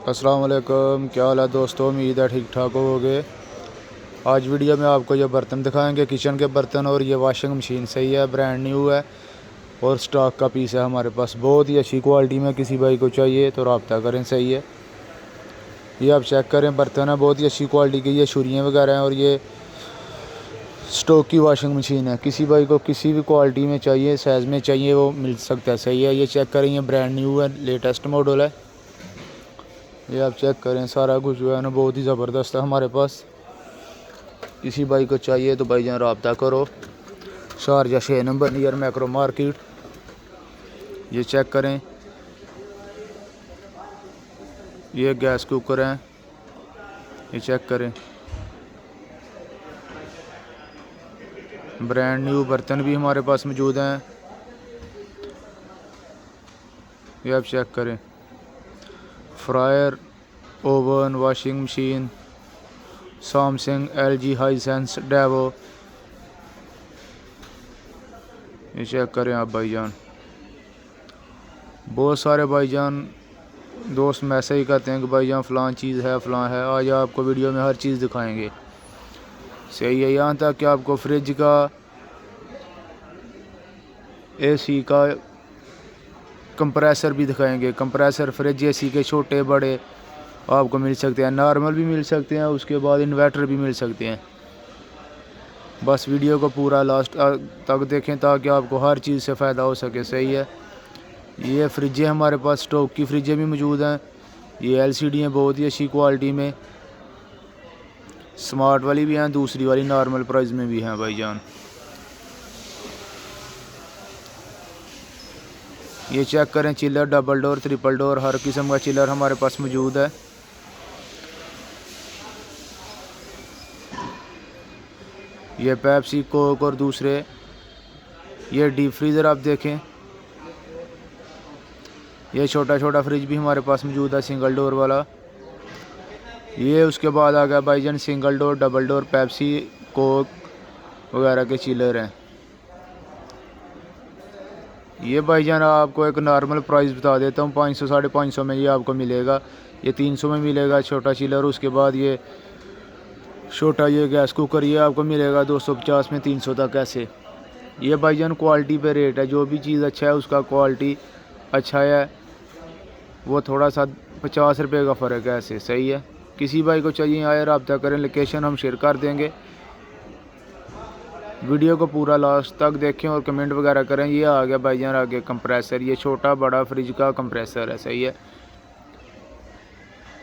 अस्सलाम वालेकुम, क्या हाल है दोस्तों। उम्मीद है ठीक ठाक होगे। आज वीडियो में आपको ये बर्तन दिखाएंगे, किचन के बर्तन। और ये वॉशिंग मशीन सही है, ब्रांड न्यू है और स्टॉक का पीस है हमारे पास। बहुत ही अच्छी क्वालिटी में, किसी भाई को चाहिए तो रब्ता करें। सही है, ये आप चेक करें, बर्तन है बहुत ही अच्छी क्वालिटी की। ये छुरियाँ वगैरह हैं और ये स्टॉक की वॉशिंग मशीन है। किसी भाई को किसी भी क्वालिटी में चाहिए, साइज़ में चाहिए, वो मिल सकता है। सही है, ये चेक करें, ये ब्रांड न्यू है, लेटेस्ट मॉडल है। ये आप चेक करें, सारा कुछ जो है ना बहुत ही ज़बरदस्त है हमारे पास। किसी भाई को चाहिए तो भाईजान रब्ता करो। Sharjah 6 number near Macro market. ये चेक करें, ये गैस कुकर है। ये चेक करें, ब्रांड न्यू बर्तन भी हमारे पास मौजूद हैं। ये आप चेक करें, fryer, oven, washing machine, Samsung, LG, Hisense, Daewoo. ये चेक करें आप भाईजान। बहुत सारे भाईजान दोस्त मैसेज ही कहते हैं कि भाईजान फ़लाँ चीज़ है, फ़लाँ है। आज आपको वीडियो में हर चीज़ दिखाएंगे। सही है, यहाँ तक कि आपको फ्रिज का, AC का कंप्रेसर भी दिखाएंगे। कंप्रेसर फ्रिज AC के छोटे बड़े आपको मिल सकते हैं, नॉर्मल भी मिल सकते हैं, उसके बाद इन्वर्टर भी मिल सकते हैं। बस वीडियो को पूरा लास्ट तक देखें ताकि आपको हर चीज़ से फ़ायदा हो सके। सही है, ये फ्रिजें हमारे पास स्टॉक की फ्रिजें भी मौजूद हैं। ये LCD हैं बहुत ही अच्छी क्वालिटी में, स्मार्ट वाली भी हैं, दूसरी वाली नॉर्मल प्राइस में भी हैं भाईजान। ये चेक करें, chiller double door, triple door, हर किस्म का चिलर हमारे पास मौजूद है। ये पेप्सी, कोक और दूसरे। ये डीप फ्रीज़र आप देखें, ये छोटा छोटा फ्रिज भी हमारे पास मौजूद है, सिंगल डोर वाला। ये उसके बाद आ गया भाईजान single door, double door, Pepsi, Coke वगैरह के चिलर हैं। ये भाईजान आपको एक नॉर्मल प्राइस बता देता हूँ, 500 550 में ये आपको मिलेगा। ये 300 में मिलेगा छोटा चिलर। उसके बाद ये छोटा ये गैस कुकर, ये आपको मिलेगा 250 में 300 तक ऐसे। ये भाईजान क्वालिटी पे रेट है, जो भी चीज़ अच्छा है उसका क्वालिटी अच्छा है, वो थोड़ा सा 50 रुपये का फ़र्क है ऐसे। सही है, किसी भाई को चाहिए आए रब्ता करें, लोकेशन हम शेयर कर देंगे। वीडियो को पूरा लास्ट तक देखें और कमेंट वगैरह करें। ये आ गया भाईजान आगे कंप्रेसर, ये छोटा बड़ा फ्रिज का कंप्रेसर है। सही है,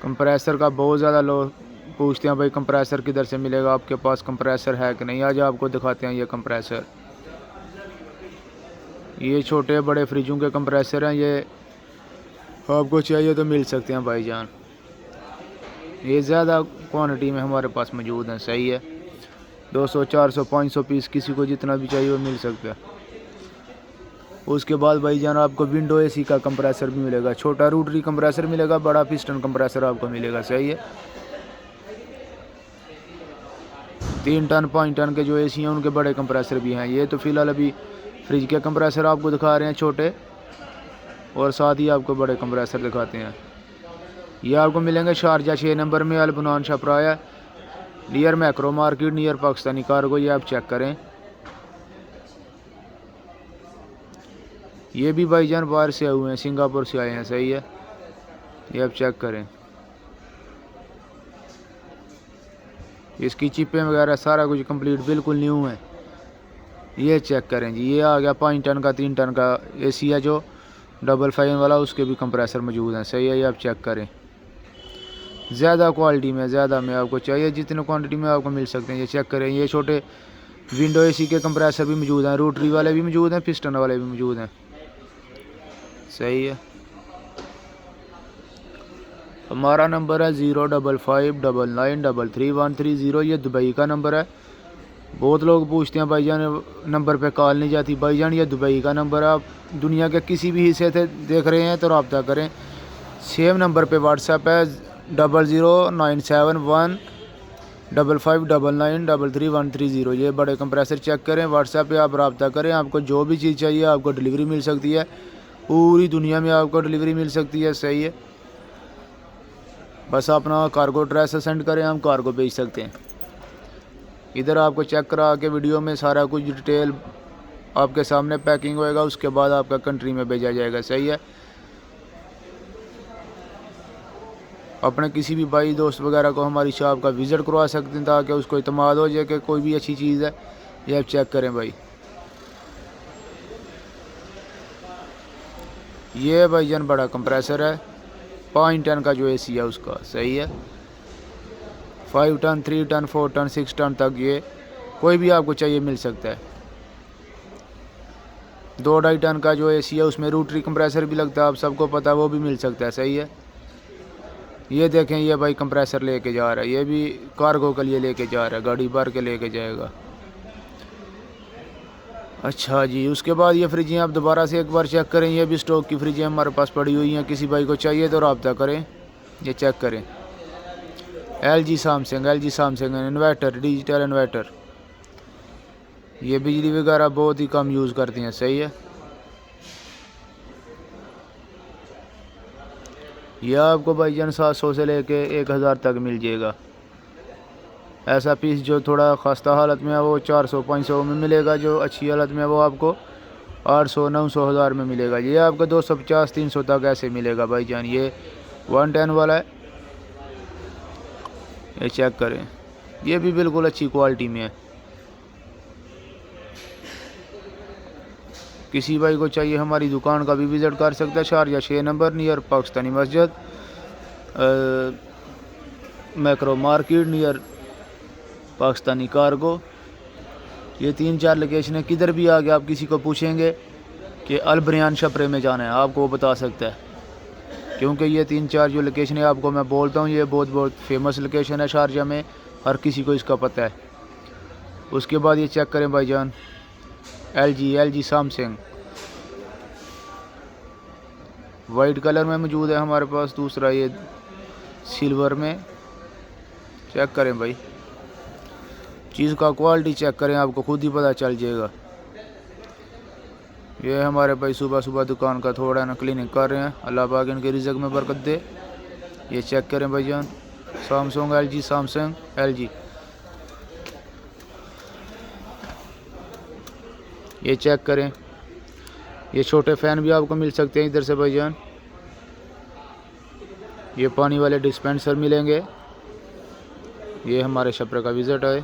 कंप्रेसर का बहुत ज़्यादा लोग पूछते हैं भाई कंप्रेसर किधर से मिलेगा, आपके पास कंप्रेसर है कि नहीं। आज आपको दिखाते हैं ये कंप्रेसर। ये छोटे बड़े फ्रिजों के कंप्रेसर हैं, ये आपको चाहिए तो मिल सकते हैं भाईजान। ये ज़्यादा क्वांटिटी में हमारे पास मौजूद हैं। सही है, 200 400 500 पीस, किसी को जितना भी चाहिए वो मिल सकता है। उसके बाद भाईजान आपको विंडो AC का कंप्रेसर भी मिलेगा, छोटा रोटरी कंप्रेसर मिलेगा, बड़ा पिस्टन कंप्रेसर आपको मिलेगा। सही है, 3 टन 5 टन के जो AC हैं उनके बड़े कंप्रेसर भी हैं। ये तो फ़िलहाल अभी फ्रिज के कंप्रेसर आपको दिखा रहे हैं छोटे, और साथ ही आपको बड़े कंप्रेसर दिखाते हैं। ये आपको मिलेंगे शारजा 6 नंबर में, अलबनान छपराया, near Macro market, near Pakistani cargo. ये आप चेक करें, ये भी भाईजान बाहर से आए हुए हैं, सिंगापुर से आए हैं। सही है, ये आप चेक करें, इसकी चिपें वगैरह सारा कुछ कंप्लीट बिल्कुल न्यू है। ये चेक करें जी, ये आ गया 5 टन का 3 टन का AC है, जो डबल फैन वाला, उसके भी कंप्रेसर मौजूद हैं। सही है, ये आप चेक करें, ज़्यादा क्वालिटी में, ज़्यादा में आपको चाहिए जितने क्वांटिटी में आपको मिल सकते हैं। ये चेक करें, ये छोटे विंडो AC के कंप्रेसर भी मौजूद हैं, रोटरी वाले भी मौजूद हैं, पिस्टन वाले भी मौजूद हैं। सही है, हमारा नंबर है 05559931330। ये दुबई का नंबर है। बहुत लोग पूछते हैं भाईजान नंबर पे कॉल नहीं जाती। भाईजान ये दुबई का नंबर है, आप दुनिया के किसी भी हिस्से से देख रहे हैं तो रब्ता करें। सेम नंबर पे व्हाट्सएप है 009715599333130। ये बड़े कंप्रेसर चेक करें, व्हाट्सएप पे आप रब्ता करें, आपको जो भी चीज़ चाहिए आपको डिलीवरी मिल सकती है, पूरी दुनिया में आपको डिलीवरी मिल सकती है। सही है, बस अपना कार्गो एड्रेस सेंड करें, हम कार्गो भेज सकते हैं। इधर आपको चेक करा के वीडियो में सारा कुछ डिटेल आपके सामने पैकिंग होएगा, उसके बाद आपका कंट्री में भेजा जाएगा। सही है। अपने किसी भी भाई दोस्त वगैरह को हमारी शॉप का विज़िट करवा सकते हैं, ताकि उसको इत्मीनान हो जाए कि कोई भी अच्छी चीज़ है। ये आप चेक करें भाई, ये भाईजान बड़ा कंप्रेसर है, 5 टन का जो एसी है उसका। सही है। 5 टन, 3 टन, 4 टन, 6 टन तक ये कोई भी आपको चाहिए मिल सकता है। 2-2.5 टन का जो एसी है उसमें रोटरी कंप्रेसर भी लगता है, आप सबको पता है, वो भी मिल सकता है। सही है। ये देखें, ये भाई कंप्रेसर लेके जा रहा है, ये भी कार्गो के लिए लेके जा रहा है, गाड़ी भर के लेके जाएगा। अच्छा जी, उसके बाद ये फ्रिजें आप दोबारा से एक बार चेक करें, ये भी स्टॉक की फ्रिजें हमारे पास पड़ी हुई हैं, किसी भाई को चाहिए तो रब्ता करें। ये चेक करें, LG Samsung inverter, digital inverter, ये बिजली वगैरह बहुत ही कम यूज़ करती हैं। सही है। यह आपको भाईजान 700 से लेके 1000 तक मिल जाएगा। ऐसा पीस जो थोड़ा खस्ता हालत में है वो 400-500 में मिलेगा, जो अच्छी हालत में है वो आपको 800-900 हज़ार में मिलेगा। ये आपको 250-300 तक ऐसे मिलेगा भाईजान। ये 110 वाला है, ये चेक करें, ये भी बिल्कुल अच्छी क्वालिटी में है। किसी भाई को चाहिए हमारी दुकान का भी विज़िट कर सकता है, शारजा 6 नंबर नियर पाकिस्तानी मस्जिद, macro market near Pakistani cargo. ये 3-4 लोकेशन है। किधर भी आगे आप किसी को पूछेंगे कि अल-बरयान छपरे में जाना है, आपको वो बता सकता है, क्योंकि ये 3-4 जो लोकेशन है आपको मैं बोलता हूँ, ये बहुत फेमस लोकेशन है शारजा में, हर किसी को इसका पता है। उसके बाद ये चेक करें भाईजान, LG सैमसंग वाइट कलर में मौजूद है हमारे पास, दूसरा ये सिल्वर में। चेक करें भाई, चीज़ का क्वालिटी चेक करें, आपको खुद ही पता चल जाएगा। ये हमारे भाई सुबह सुबह दुकान का थोड़ा ना क्लीनिक कर रहे हैं, अल्लाह पाक इनके रिज़्क़ में बरकत दे। ये चेक करें भाईजान, सैमसंग LG। ये चेक करें, ये छोटे फ़ैन भी आपको मिल सकते हैं इधर से भाईजान। ये पानी वाले डिस्पेंसर मिलेंगे। ये हमारे छपरे का विज़िट है।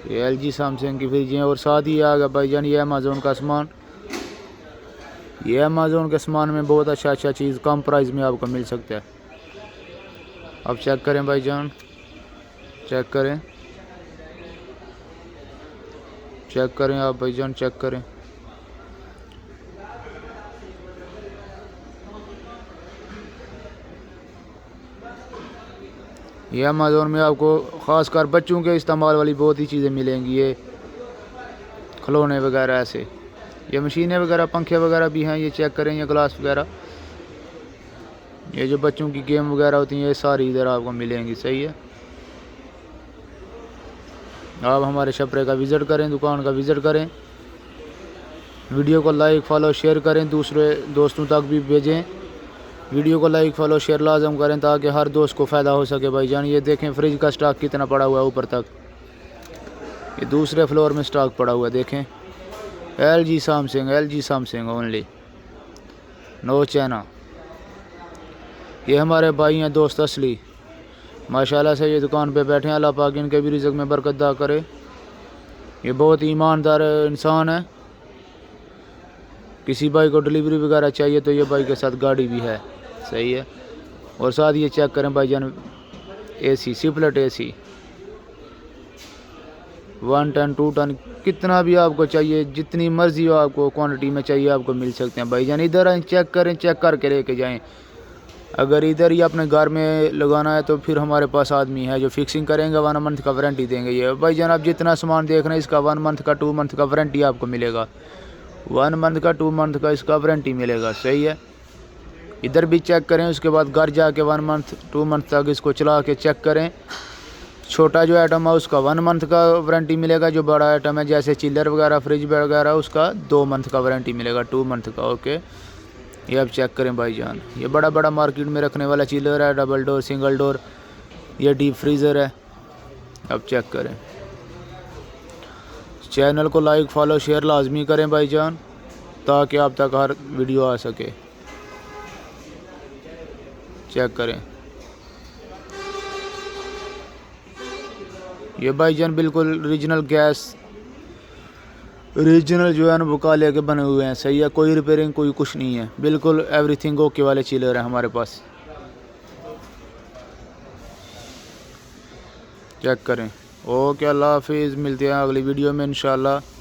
ये LG सैमसंग की फ्रिज हैं, और साथ ही आ गया भाईजान ये अमेज़ोन का सामान। ये अमेज़ोन के सामान में बहुत अच्छा चीज़ कम प्राइस में आपको मिल सकता है। अब चेक करें भाईजान, चेक करें आप भाईजान, चेक करें। ये अमेज़ोन में आपको ख़ासकर बच्चों के इस्तेमाल वाली बहुत ही चीज़ें मिलेंगी, ये खिलौने वगैरह ऐसे, ये मशीनें वगैरह, पंखे वगैरह भी हैं। ये चेक करें, ये ग्लास वगैरह, ये जो बच्चों की गेम वगैरह होती हैं, ये सारी इधर आपको मिलेंगी। सही है। आप हमारे छपरे का विज़िट करें, दुकान का विज़िट करें, वीडियो को लाइक फॉलो शेयर करें, दूसरे दोस्तों तक भी भेजें। वीडियो को लाइक फॉलो शेयर लाजम करें, ताकि हर दोस्त को फ़ायदा हो सके भाईजान। ये देखें फ्रिज का स्टॉक कितना पड़ा हुआ है ऊपर तक, ये दूसरे फ्लोर में स्टॉक पड़ा हुआ है। देखें, LG Samsung only, no China. ये हमारे भाई हैं, दोस्त असली, माशाल्लाह से ये दुकान पे बैठे हैं, अल्लाह पाक इनके भी रिज़्क़ में बरकत दा करे। ये बहुत ईमानदार इंसान है। किसी भाई को डिलीवरी वगैरह चाहिए तो ये भाई के साथ गाड़ी भी है। सही है। और साथ ये चेक करें भाईजान, AC split AC 1 ton 2 ton कितना भी आपको चाहिए, जितनी मर्जी हो आपको क्वांटिटी में चाहिए आपको मिल सकते हैं भाईजान। इधर चेक करें, चेक करके लेके जाएं। अगर इधर ही अपने घर में लगाना है तो फिर हमारे पास आदमी है जो फिक्सिंग करेंगे, 1 मंथ का वारंटी देंगे। ये भाईजान आप जितना सामान देख रहे हैं इसका 1 मंथ का 2 मंथ का वारंटी आपको मिलेगा, 1 मंथ का 2 मंथ का इसका वारंटी मिलेगा। सही है। इधर भी चेक करें, उसके बाद घर जाके 1 मंथ 2 मंथ तक इसको चला के चेक करें। छोटा जो आइटम है उसका 1 मंथ का वारंटी मिलेगा, जो बड़ा आइटम है जैसे चिल्लर वगैरह, फ्रिज वगैरह, उसका 2 मंथ का वारंटी मिलेगा, 2 मंथ का। ओके, ये आप चेक करें भाईजान, ये बड़ा बड़ा मार्केट में रखने वाला चिलर है, डबल डोर सिंगल डोर, ये डीप फ्रीज़र है, आप चेक करें। चैनल को लाइक फॉलो शेयर लाजमी करें भाईजान, ताकि आप तक हर वीडियो आ सके। चेक करें ये भाईजान बिल्कुल ओरिजिनल गैस, ओरिजिनल जो है ना बुकाले के बने हुए हैं, सही है, कोई रिपेयरिंग कोई कुछ नहीं है, बिल्कुल एवरीथिंग ओके वाले चिलर है हमारे पास। चेक करें। ओके, अल्लाह हाफिज़, मिलते हैं अगली वीडियो में इंशाल्लाह।